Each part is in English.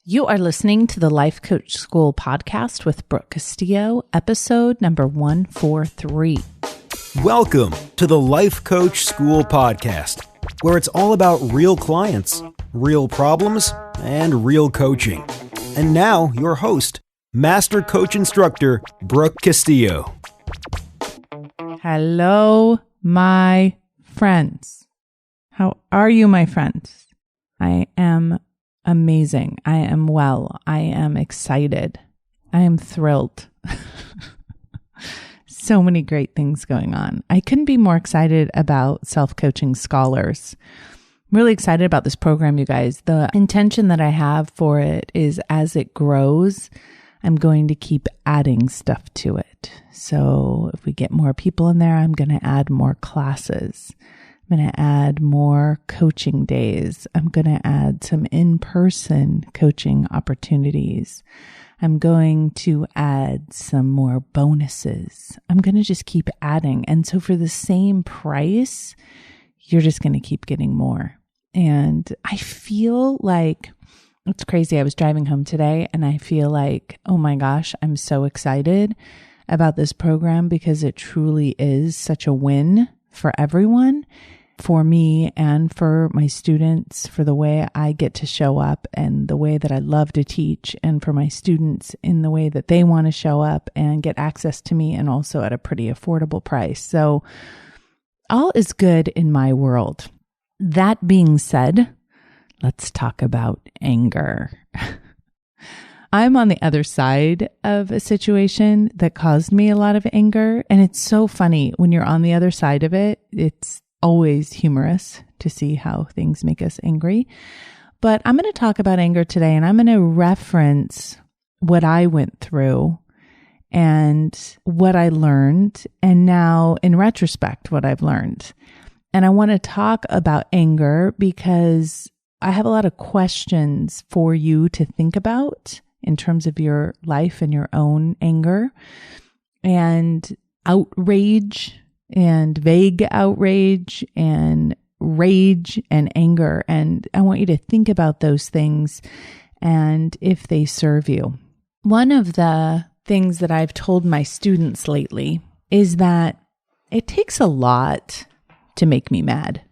You are listening to the Life Coach School podcast with Brooke Castillo, episode number 143. Welcome to the Life Coach School podcast, where it's all about real clients, real problems, and real coaching. And now, your host, Master Coach Instructor, Brooke Castillo. Hello, my friends. How are you, my friends? I am amazing. I am well. I am excited. I am thrilled. So many great things going on. I couldn't be more excited about Self-Coaching Scholars. I'm really excited about this program, you guys. The intention that I have for it is as it grows, I'm going to keep adding stuff to it. So if we get more people in there, I'm going to add more classes. I'm going to add more coaching days. I'm going to add some in-person coaching opportunities. I'm going to add some more bonuses. I'm going to just keep adding. And so for the same price, you're just going to keep getting more. And I feel like it's crazy. I was driving home today and I feel like, oh my gosh, I'm so excited about this program because it truly is such a win for everyone, for me and for my students, for the way I get to show up and the way that I love to teach, and for my students in the way that they want to show up and get access to me, and also at a pretty affordable price. So all is good in my world. That being said, let's talk about anger. I'm on the other side of a situation that caused me a lot of anger. And it's so funny when you're on the other side of it. It's always humorous to see how things make us angry. But I'm going to talk about anger today, and I'm going to reference what I went through and what I learned, and now in retrospect, what I've learned. And I want to talk about anger because I have a lot of questions for you to think about in terms of your life and your own anger and outrage and vague outrage and rage and anger. And I want you to think about those things and if they serve you. One of the things that I've told my students lately is that it takes a lot to make me mad.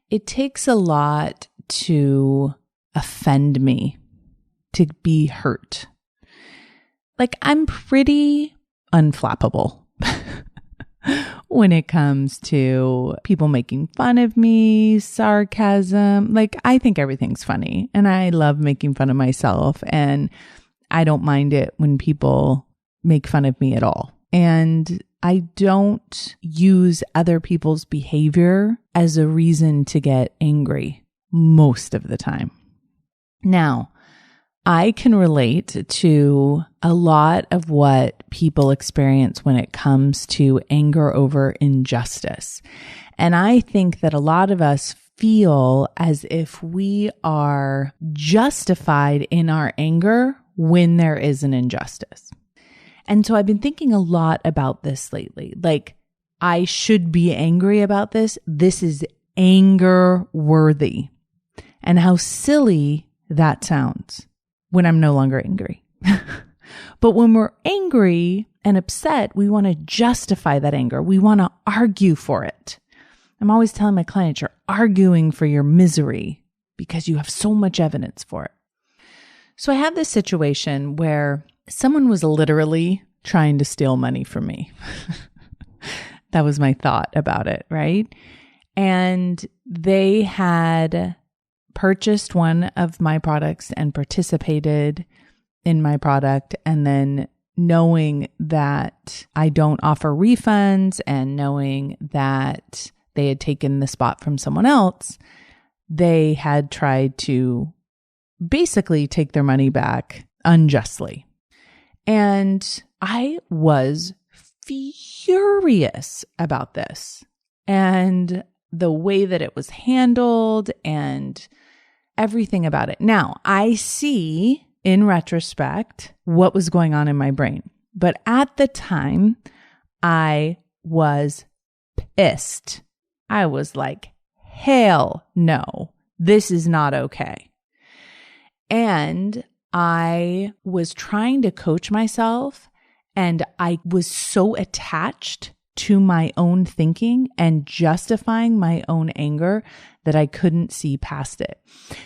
It takes a lot to offend me, to be hurt. Like, I'm pretty unflappable when it comes to people making fun of me, sarcasm. Like, I think everything's funny and I love making fun of myself, and I don't mind it when people make fun of me at all. And I don't use other people's behavior as a reason to get angry most of the time. Now, I can relate to a lot of what people experience when it comes to anger over injustice. And I think that a lot of us feel as if we are justified in our anger when there is an injustice. And so I've been thinking a lot about this lately. Like, I should be angry about this. This is anger worthy. And how silly that sounds when I'm no longer angry. But when we're angry and upset, we want to justify that anger. We want to argue for it. I'm always telling my clients, you're arguing for your misery because you have so much evidence for it. So I have this situation where someone was literally trying to steal money from me. That was my thought about it, right? And they had purchased one of my products and participated in my product, and then knowing that I don't offer refunds and knowing that they had taken the spot from someone else, they had tried to basically take their money back unjustly. And I was furious about this and the way that it was handled and everything about it. Now, I see in retrospect what was going on in my brain, but at the time, I was pissed. I was like, hell no, this is not okay. And I was trying to coach myself, and I was so attached to my own thinking and justifying my own anger that I couldn't see past it.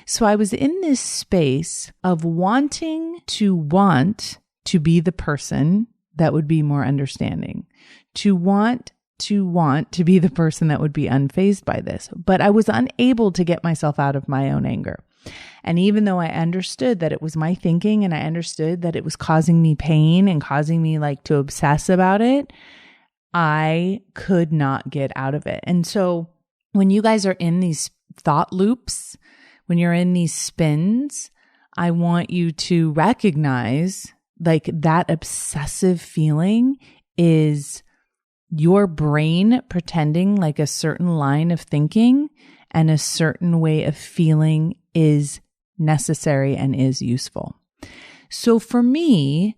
So I was in this space of wanting to be the person that would be more understanding, to want to be the person that would be unfazed by this. But I was unable to get myself out of my own anger. And even though I understood that it was my thinking and I understood that it was causing me pain and causing me to obsess about it, I could not get out of it. And so when you guys are in these thought loops, when you're in these spins, I want you to recognize that obsessive feeling is your brain pretending like a certain line of thinking and a certain way of feeling is necessary and is useful. So for me,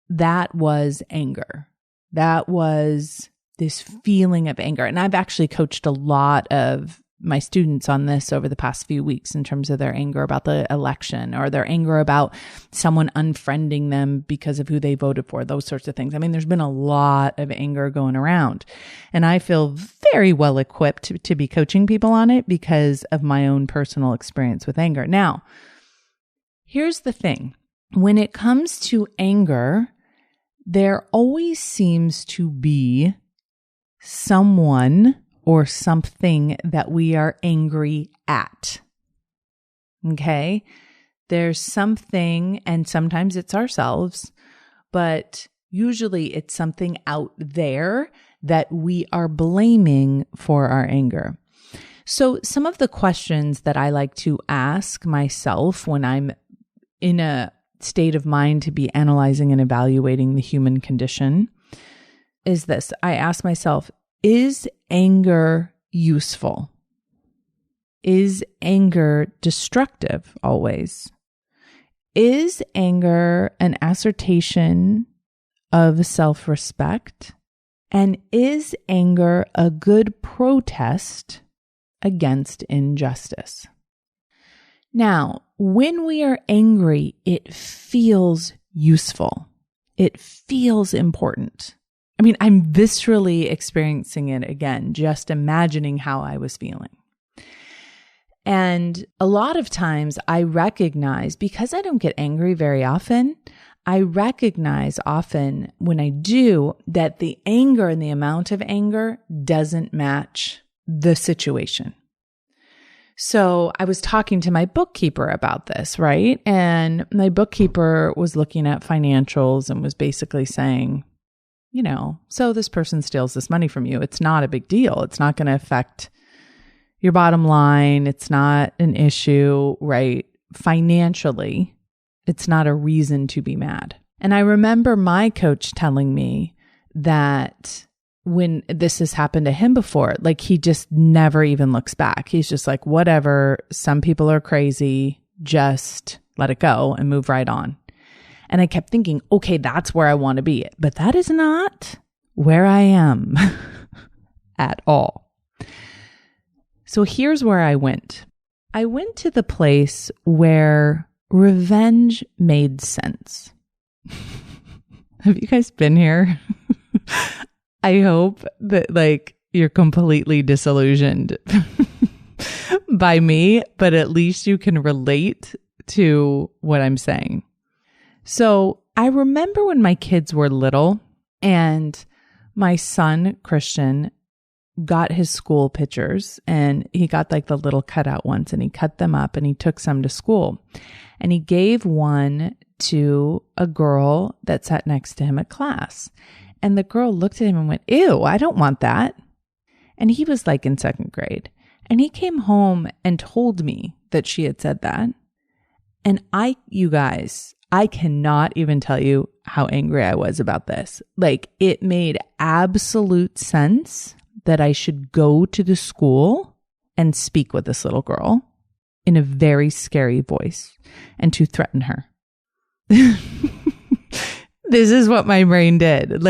that was anger. That was this feeling of anger. And I've actually coached a lot of my students on this over the past few weeks in terms of their anger about the election or their anger about someone unfriending them because of who they voted for, those sorts of things. I mean, there's been a lot of anger going around, and I feel very well equipped to be coaching people on it because of my own personal experience with anger. Now, here's the thing. When it comes to anger, there always seems to be someone or something that we are angry at. Okay? There's something, and sometimes it's ourselves, but usually it's something out there that we are blaming for our anger. So some of the questions that I like to ask myself when I'm in a state of mind to be analyzing and evaluating the human condition is this. I ask myself, is anger useful? Is anger destructive always? Is anger an assertion of self-respect? And is anger a good protest against injustice? Now, when we are angry, it feels useful. It feels important. I mean, I'm viscerally experiencing it again, just imagining how I was feeling. And a lot of times I recognize, because I don't get angry very often, I recognize often when I do that the anger and the amount of anger doesn't match the situation. So I was talking to my bookkeeper about this, right? And my bookkeeper was looking at financials and was basically saying, so this person steals this money from you. It's not a big deal. It's not going to affect your bottom line. It's not an issue, right? Financially, it's not a reason to be mad. And I remember my coach telling me that when this has happened to him before, he just never even looks back. He's just like, whatever, some people are crazy, just let it go and move right on. And I kept thinking, okay, that's where I want to be. But that is not where I am at all. So here's where I went. I went to the place where revenge made sense. Have you guys been here? I hope that you're completely disillusioned by me, but at least you can relate to what I'm saying. So I remember when my kids were little and my son, Christian, got his school pictures and he got the little cutout ones and he cut them up and he took some to school and he gave one to a girl that sat next to him at class. And the girl looked at him and went, ew, I don't want that. And he was in second grade. And he came home and told me that she had said that. And you guys, I cannot even tell you how angry I was about this. It made absolute sense that I should go to the school and speak with this little girl in a very scary voice and to threaten her. This is what my brain did.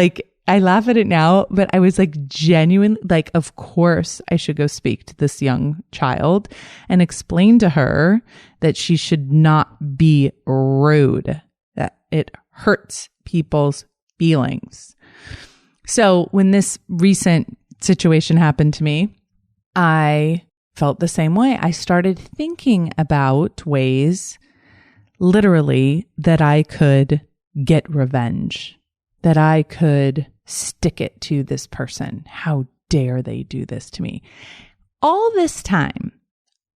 I laugh at it now, but I was like genuine, like, of course I should go speak to this young child and explain to her that she should not be rude, that it hurts people's feelings. So when this recent situation happened to me, I felt the same way. I started thinking about ways, literally, that I could get revenge, that I could stick it to this person. How dare they do this to me? All this time,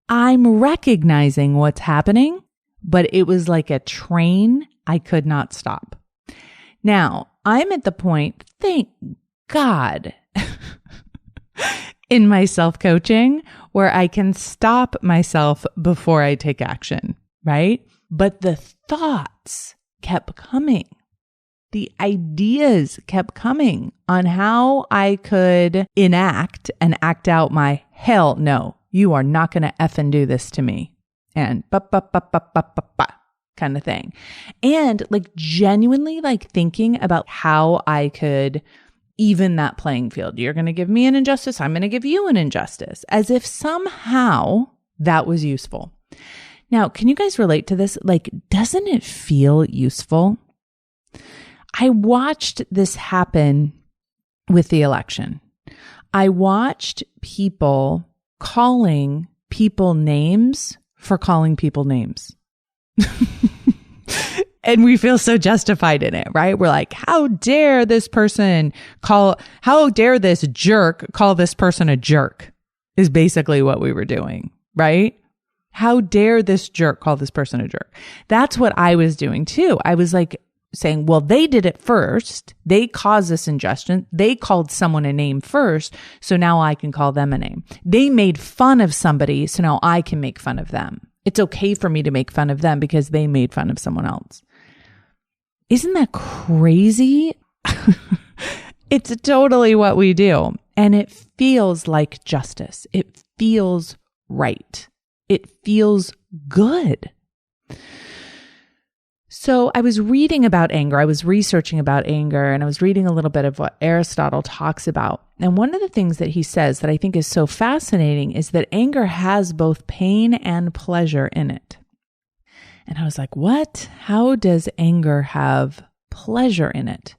I'm recognizing what's happening, but it was like a train I could not stop. Now, I'm at the point, thank God, in my self-coaching where I can stop myself before I take action, right? But the thoughts kept coming. The ideas kept coming on how I could enact and act out my hell no, you are not going to effing do this to me. And kind of thing. And like genuinely like thinking about how I could even that playing field. You're going to give me an injustice. I'm going to give you an injustice, as if somehow that was useful. Now, can you guys relate to this? Like, doesn't it feel useful? I watched this happen with the election. I watched people calling people names for calling people names. And we feel so justified in it, right? We're like, how dare this jerk call this person a jerk, is basically what we were doing, right? How dare this jerk call this person a jerk? That's what I was doing too. I was like saying, well, they did it first. They caused this injustice. They called someone a name first. So now I can call them a name. They made fun of somebody. So now I can make fun of them. It's okay for me to make fun of them because they made fun of someone else. Isn't that crazy? It's totally what we do. And it feels like justice. It feels right. It feels good. So I was reading about anger. I was researching about anger, and I was reading a little bit of what Aristotle talks about. And one of the things that he says that I think is so fascinating is that anger has both pain and pleasure in it. And I was like, what? How does anger have pleasure in it?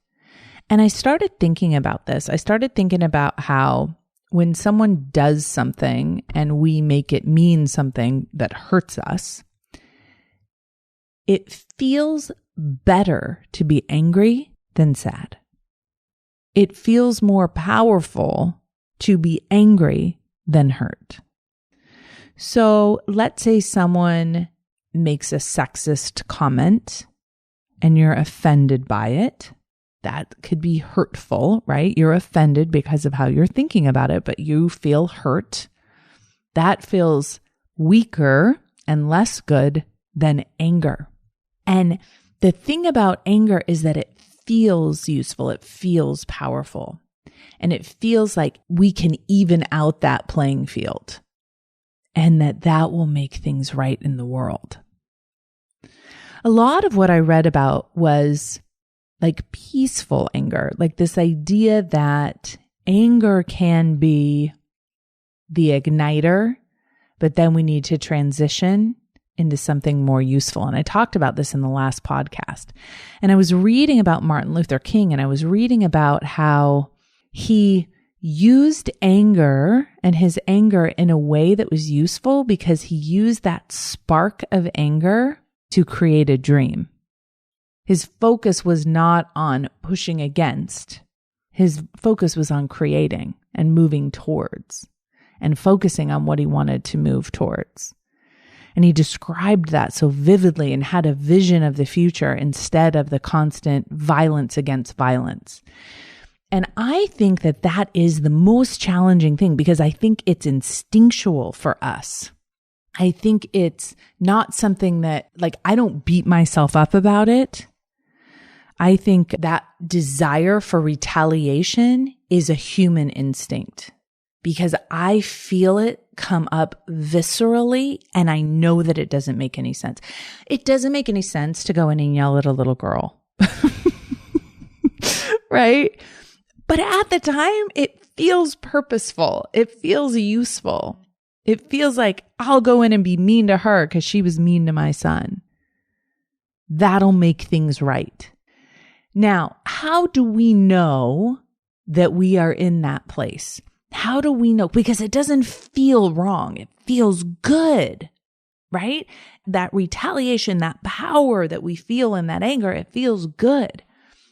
And I started thinking about this. I started thinking about how when someone does something and we make it mean something that hurts us, it feels better to be angry than sad. It feels more powerful to be angry than hurt. So let's say someone makes a sexist comment and you're offended by it. That could be hurtful, right? You're offended because of how you're thinking about it, but you feel hurt. That feels weaker and less good than anger. And the thing about anger is that it feels useful. It feels powerful. And it feels like we can even out that playing field, and that will make things right in the world. A lot of what I read about was like peaceful anger, like this idea that anger can be the igniter, but then we need to transition into something more useful. And I talked about this in the last podcast. And I was reading about Martin Luther King, and I was reading about how he used anger and his anger in a way that was useful because he used that spark of anger to create a dream. His focus was not on pushing against. His focus was on creating and moving towards and focusing on what he wanted to move towards. And he described that so vividly and had a vision of the future instead of the constant violence against violence. And I think that that is the most challenging thing because I think it's instinctual for us. I think it's not something that, like, I don't beat myself up about it. I think that desire for retaliation is a human instinct because I feel it come up viscerally and I know that it doesn't make any sense. It doesn't make any sense to go in and yell at a little girl, right? But at the time, it feels purposeful. It feels useful. It feels like I'll go in and be mean to her because she was mean to my son. That'll make things right. Now, how do we know that we are in that place? How do we know? Because it doesn't feel wrong. It feels good, right? That retaliation, that power that we feel in that anger, it feels good.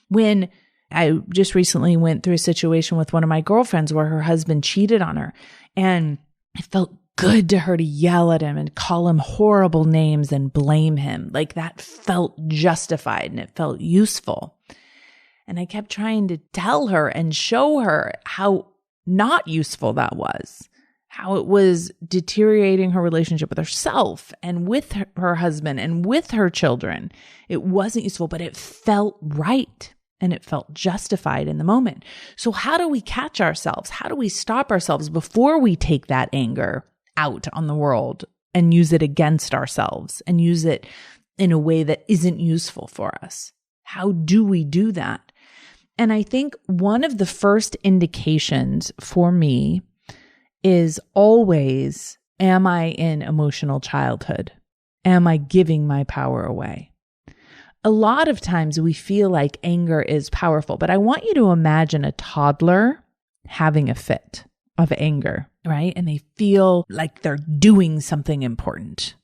When I just recently went through a situation with one of my girlfriends where her husband cheated on her, and it felt good to her to yell at him and call him horrible names and blame him. Like that felt justified and it felt useful. And I kept trying to tell her and show her how not useful that was, how it was deteriorating her relationship with herself and with her husband and with her children. It wasn't useful, but it felt right and it felt justified in the moment. So how do we catch ourselves? How do we stop ourselves before we take that anger out on the world and use it against ourselves and use it in a way that isn't useful for us? How do we do that? And I think one of the first indications for me is always, am I in emotional childhood? Am I giving my power away? A lot of times we feel like anger is powerful, but I want you to imagine a toddler having a fit of anger, right? And they feel like they're doing something important.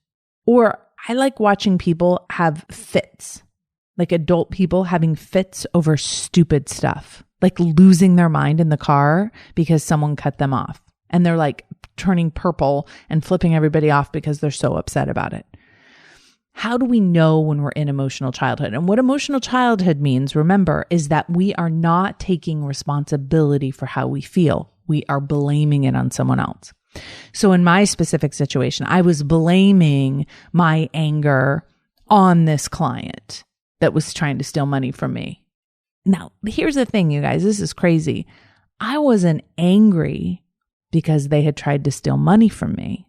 Or I like watching people have fits, like adult people having fits over stupid stuff, like losing their mind in the car because someone cut them off. And they're like turning purple and flipping everybody off because they're so upset about it. How do we know when we're in emotional childhood? And what emotional childhood means, remember, is that we are not taking responsibility for how we feel. We are blaming it on someone else. So in my specific situation, I was blaming my anger on this client that was trying to steal money from me. Now, here's the thing, you guys, this is crazy. I wasn't angry because they had tried to steal money from me.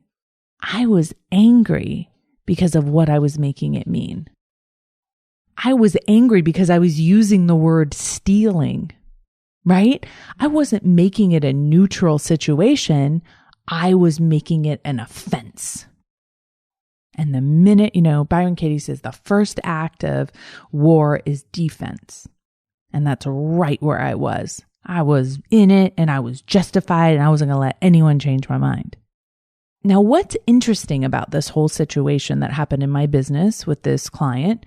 I was angry because of what I was making it mean. I was angry because I was using the word stealing, right? I wasn't making it a neutral situation. I was making it an offense. And the minute, Byron Katie says the first act of war is defense. And that's right where I was. I was in it and I was justified and I wasn't going to let anyone change my mind. Now, what's interesting about this whole situation that happened in my business with this client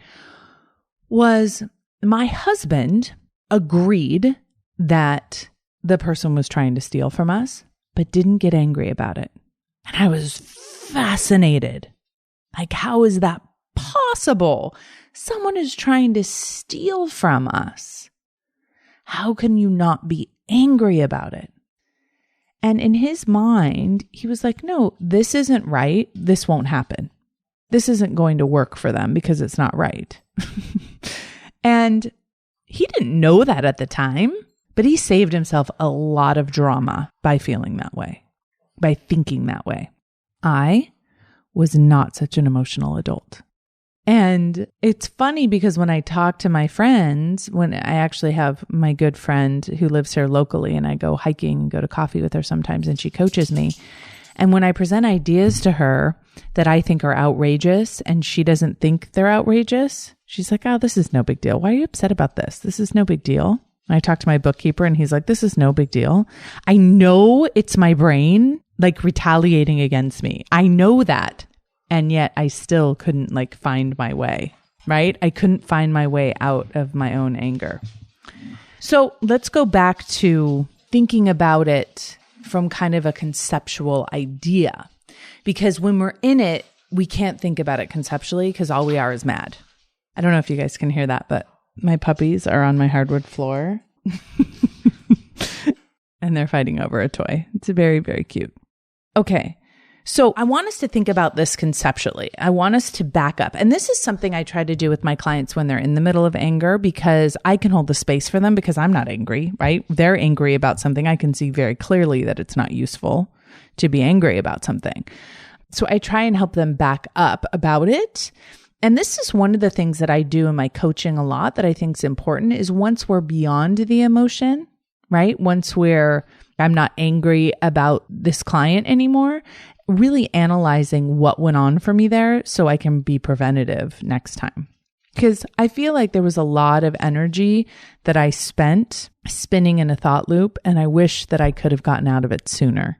was my husband agreed that the person was trying to steal from us, but didn't get angry about it. And I was fascinated. Like, how is that possible? Someone is trying to steal from us. How can you not be angry about it? And in his mind, he was like, no, this isn't right. This won't happen. This isn't going to work for them because it's not right. And he didn't know that at the time, but he saved himself a lot of drama by feeling that way, by thinking that way. I was not such an emotional adult. And it's funny because when I talk to my friends, when I actually have my good friend who lives here locally and I go hiking and go to coffee with her sometimes and she coaches me. And when I present ideas to her that I think are outrageous and she doesn't think they're outrageous, she's like, oh, this is no big deal. Why are you upset about this? This is no big deal. And I talk to my bookkeeper and he's like, this is no big deal. I know it's my brain like retaliating against me. I know that. And yet I still couldn't find my way, right? I couldn't find my way out of my own anger. So let's go back to thinking about it from kind of a conceptual idea, because when we're in it, we can't think about it conceptually because all we are is mad. I don't know if you guys can hear that, but my puppies are on my hardwood floor and they're fighting over a toy. It's very, very cute. Okay. So I want us to think about this conceptually. I want us to back up. And this is something I try to do with my clients when they're in the middle of anger, because I can hold the space for them because I'm not angry, right? They're angry about something. I can see very clearly that it's not useful to be angry about something. So I try and help them back up about it. And this is one of the things that I do in my coaching a lot that I think is important is once we're beyond the emotion, right? Once I'm not angry about this client anymore, really analyzing what went on for me there so I can be preventative next time. Because I feel like there was a lot of energy that I spent spinning in a thought loop, and I wish that I could have gotten out of it sooner.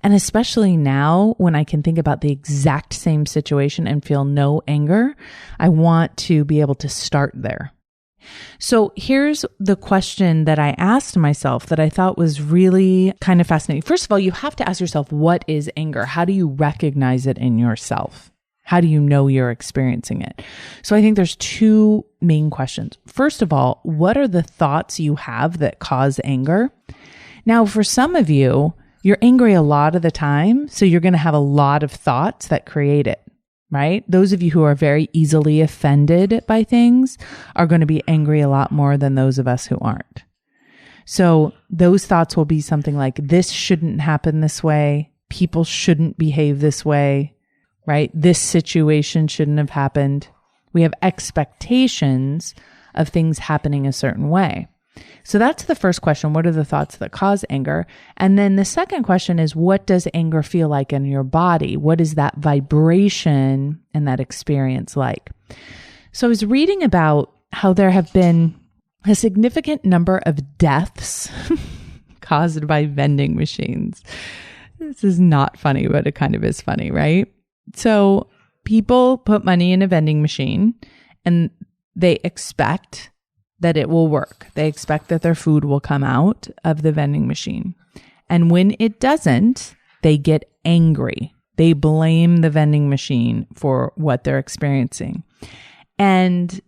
And especially now when I can think about the exact same situation and feel no anger, I want to be able to start there. So here's the question that I asked myself that I thought was really kind of fascinating. First of all, you have to ask yourself, what is anger? How do you recognize it in yourself? How do you know you're experiencing it? So I think there's two main questions. First of all, what are the thoughts you have that cause anger? Now, for some of you, you're angry a lot of the time, so you're going to have a lot of thoughts that create it, right? Those of you who are very easily offended by things are going to be angry a lot more than those of us who aren't. So those thoughts will be something like, this shouldn't happen this way. People shouldn't behave this way. Right? This situation shouldn't have happened. We have expectations of things happening a certain way. So that's the first question. What are the thoughts that cause anger? And then the second question is, what does anger feel like in your body? What is that vibration and that experience like? So I was reading about how there have been a significant number of deaths caused by vending machines. This is not funny, but it kind of is funny, right? So people put money in a vending machine and they expect that it will work. They expect that their food will come out of the vending machine. And when it doesn't, they get angry. They blame the vending machine for what they're experiencing. And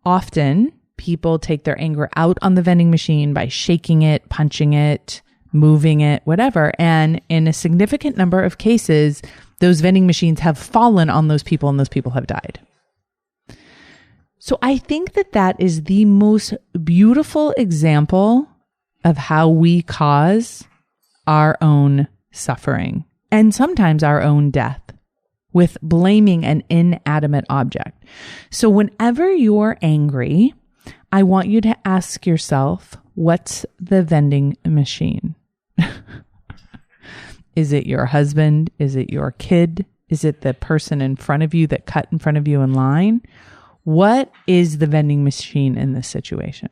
often people take their anger out on the vending machine by shaking it, punching it, moving it, whatever. And in a significant number of cases, those vending machines have fallen on those people and those people have died. So I think that that is the most beautiful example of how we cause our own suffering and sometimes our own death with blaming an inanimate object. So whenever you're angry, I want you to ask yourself, what's the vending machine? Is it your husband? Is it your kid? Is it the person in front of you that cut in front of you in line? What is the vending machine in this situation?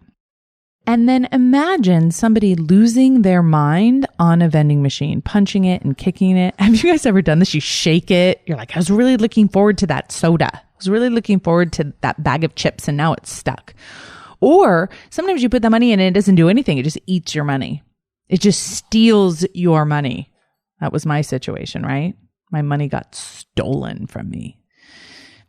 And then imagine somebody losing their mind on a vending machine, punching it and kicking it. Have you guys ever done this? You shake it. You're like, I was really looking forward to that soda. I was really looking forward to that bag of chips and now it's stuck. Or sometimes you put the money in and it doesn't do anything. It just eats your money. It just steals your money. That was my situation, right? My money got stolen from me.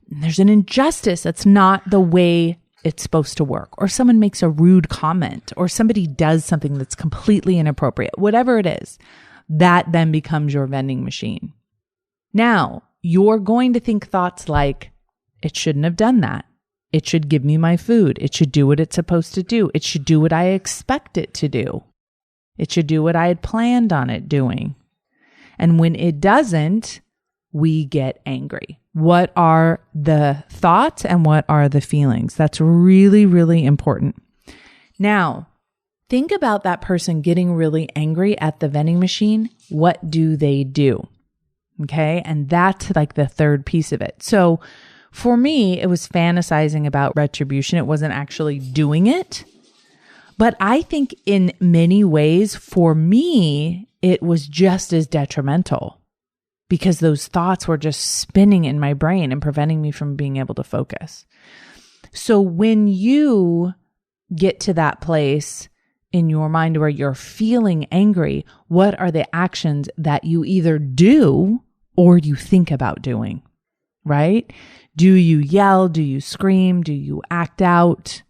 And there's an injustice. That's not the way it's supposed to work. Or someone makes a rude comment, or somebody does something that's completely inappropriate. Whatever it is, that then becomes your vending machine. Now, you're going to think thoughts like, it shouldn't have done that. It should give me my food. It should do what it's supposed to do. It should do what I expect it to do. It should do what I had planned on it doing. And when it doesn't, we get angry. What are the thoughts and what are the feelings? That's really, really important. Now, think about that person getting really angry at the vending machine. What do they do? Okay. And that's like the third piece of it. So for me, it was fantasizing about retribution. It wasn't actually doing it. But I think in many ways, for me, it was just as detrimental because those thoughts were just spinning in my brain and preventing me from being able to focus. So when you get to that place in your mind where you're feeling angry, what are the actions that you either do or you think about doing, right? Do you yell? Do you scream? Do you act out?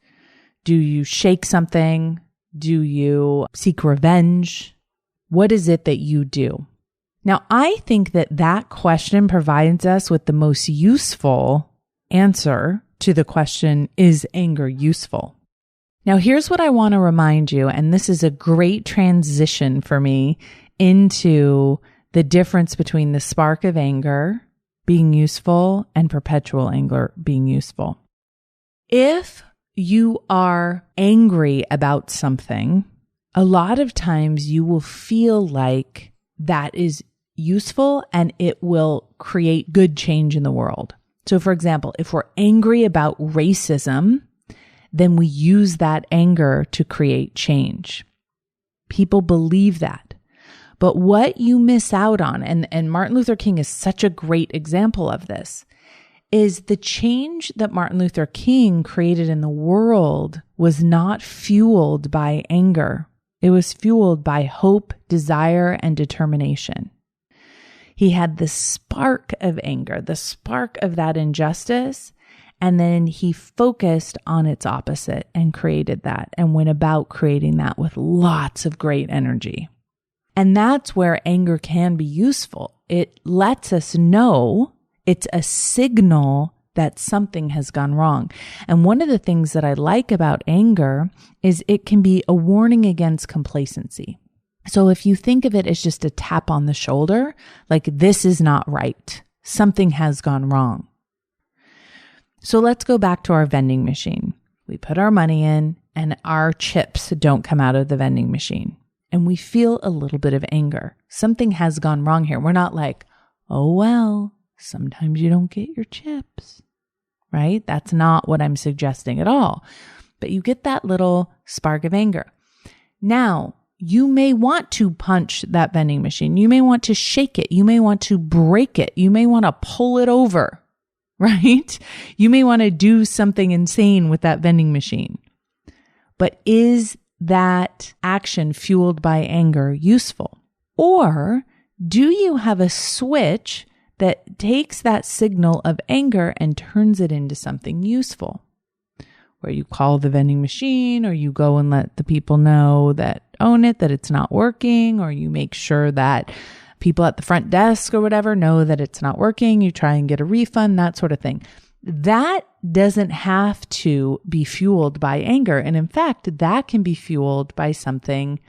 Do you shake something? Do you seek revenge? What is it that you do? Now, I think that that question provides us with the most useful answer to the question, is anger useful? Now, here's what I want to remind you, and this is a great transition for me into the difference between the spark of anger being useful and perpetual anger being useful. If you are angry about something, a lot of times you will feel like that is useful and it will create good change in the world. So for example, if we're angry about racism, then we use that anger to create change. People believe that. But what you miss out on, and Martin Luther King is such a great example of this, is the change that Martin Luther King created in the world was not fueled by anger. It was fueled by hope, desire, and determination. He had the spark of anger, the spark of that injustice, and then he focused on its opposite and created that and went about creating that with lots of great energy. And that's where anger can be useful. It lets us know, it's a signal that something has gone wrong. And one of the things that I like about anger is it can be a warning against complacency. So if you think of it as just a tap on the shoulder, like this is not right, something has gone wrong. So let's go back to our vending machine. We put our money in and our chips don't come out of the vending machine. And we feel a little bit of anger. Something has gone wrong here. We're not like, oh, well, sometimes you don't get your chips, right? That's not what I'm suggesting at all. But you get that little spark of anger. Now, you may want to punch that vending machine. You may want to shake it. You may want to break it. You may want to pull it over. Right? You may want to do something insane with that vending machine. But is that action fueled by anger useful? Or do you have a switch that takes that signal of anger and turns it into something useful? Where you call the vending machine, or you go and let the people know that own it, that it's not working, or you make sure that people at the front desk or whatever know that it's not working. You try and get a refund, that sort of thing. That doesn't have to be fueled by anger. And in fact, that can be fueled by something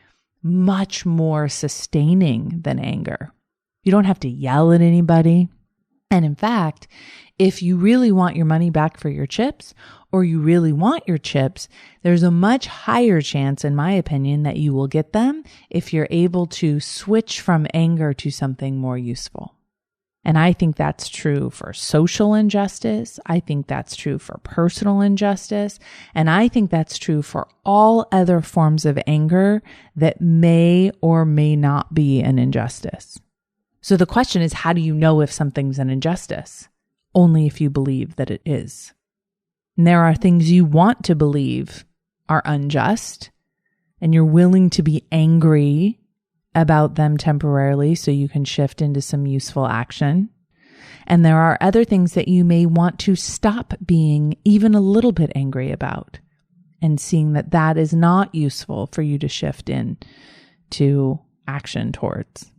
much more sustaining than anger. You don't have to yell at anybody. And in fact, if you really want your money back for your chips, or you really want your chips, there's a much higher chance, in my opinion, that you will get them if you're able to switch from anger to something more useful. And I think that's true for social injustice. I think that's true for personal injustice. And I think that's true for all other forms of anger that may or may not be an injustice. So the question is, how do you know if something's an injustice? Only if you believe that it is. And there are things you want to believe are unjust, and you're willing to be angry about them temporarily so you can shift into some useful action. And there are other things that you may want to stop being even a little bit angry about, and seeing that that is not useful for you to shift in to action towards.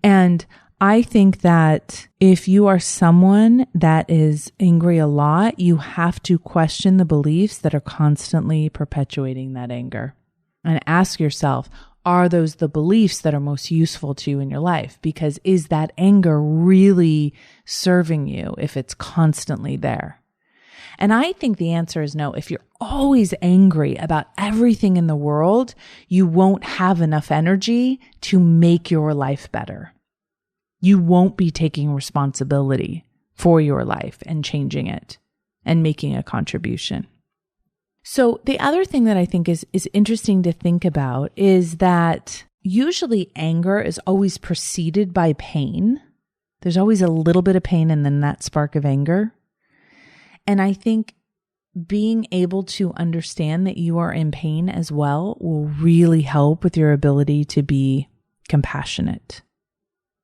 And I think that if you are someone that is angry a lot, you have to question the beliefs that are constantly perpetuating that anger, and ask yourself, are those the beliefs that are most useful to you in your life? Because is that anger really serving you if it's constantly there? And I think the answer is no. If you're always angry about everything in the world, you won't have enough energy to make your life better. You won't be taking responsibility for your life and changing it and making a contribution. So the other thing that I think is interesting to think about is that usually anger is always preceded by pain. There's always a little bit of pain and then that spark of anger. And I think being able to understand that you are in pain as well will really help with your ability to be compassionate.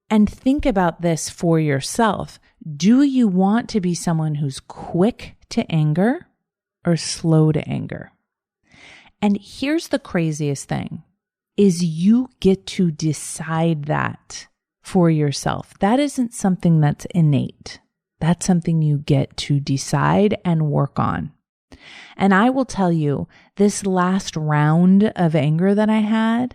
And think about this for yourself. Do you want to be someone who's quick to anger or slow to anger? And here's the craziest thing, is you get to decide that for yourself. That isn't something that's innate. That's something you get to decide and work on. And I will tell you, this last round of anger that I had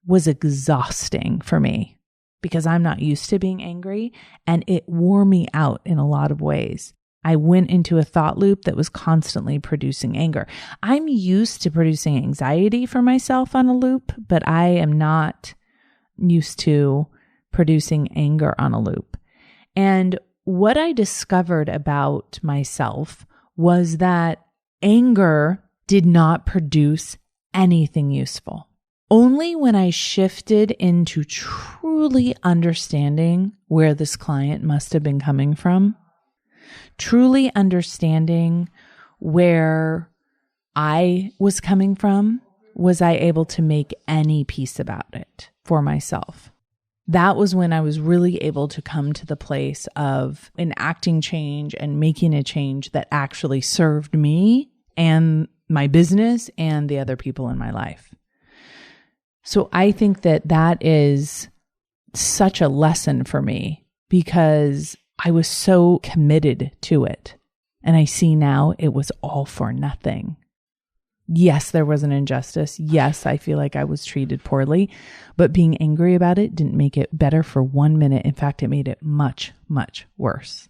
was exhausting for me, because I'm not used to being angry, and it wore me out in a lot of ways. I went into a thought loop that was constantly producing anger. I'm used to producing anxiety for myself on a loop, but I am not used to producing anger on a loop. And what I discovered about myself was that anger did not produce anything useful. Only when I shifted into truly understanding where this client must have been coming from, truly understanding where I was coming from, was I able to make any peace about it for myself. That was when I was really able to come to the place of enacting change and making a change that actually served me and my business and the other people in my life. So I think that that is such a lesson for me because I was so committed to it. And I see now it was all for nothing. Yes, there was an injustice. Yes, I feel like I was treated poorly, but being angry about it didn't make it better for 1 minute. In fact, it made it much, much worse.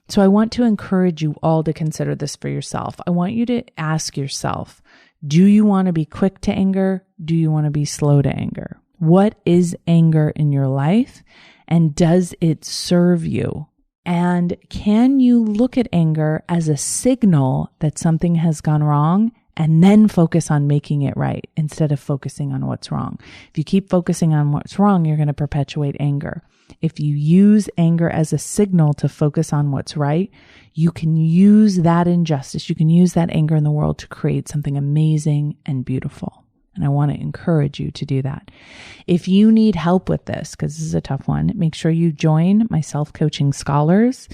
So I want to encourage you all to consider this for yourself. I want you to ask yourself, do you want to be quick to anger? Do you want to be slow to anger? What is anger in your life? And does it serve you? And can you look at anger as a signal that something has gone wrong and then focus on making it right instead of focusing on what's wrong? If you keep focusing on what's wrong, you're going to perpetuate anger. If you use anger as a signal to focus on what's right, you can use that injustice, you can use that anger in the world to create something amazing and beautiful. And I want to encourage you to do that. If you need help with this, because this is a tough one, make sure you join my self-coaching scholars.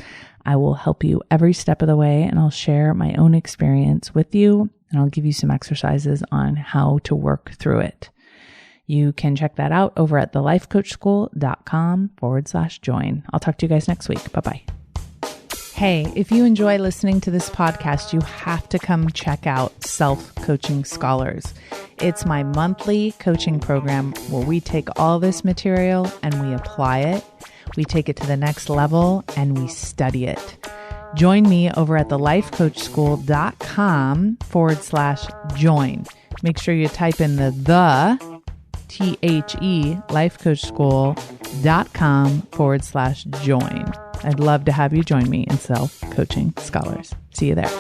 I will help you every step of the way, and I'll share my own experience with you, and I'll give you some exercises on how to work through it. You can check that out over at thelifecoachschool.com/join. I'll talk to you guys next week. Bye-bye. Hey, if you enjoy listening to this podcast, you have to come check out Self-Coaching Scholars. It's my monthly coaching program where we take all this material and we apply it. We take it to the next level and we study it. Join me over at thelifecoachschool.com/join. Make sure you type in the lifecoachschool.com/join. I'd love to have you join me in Self-Coaching Scholars. See you there.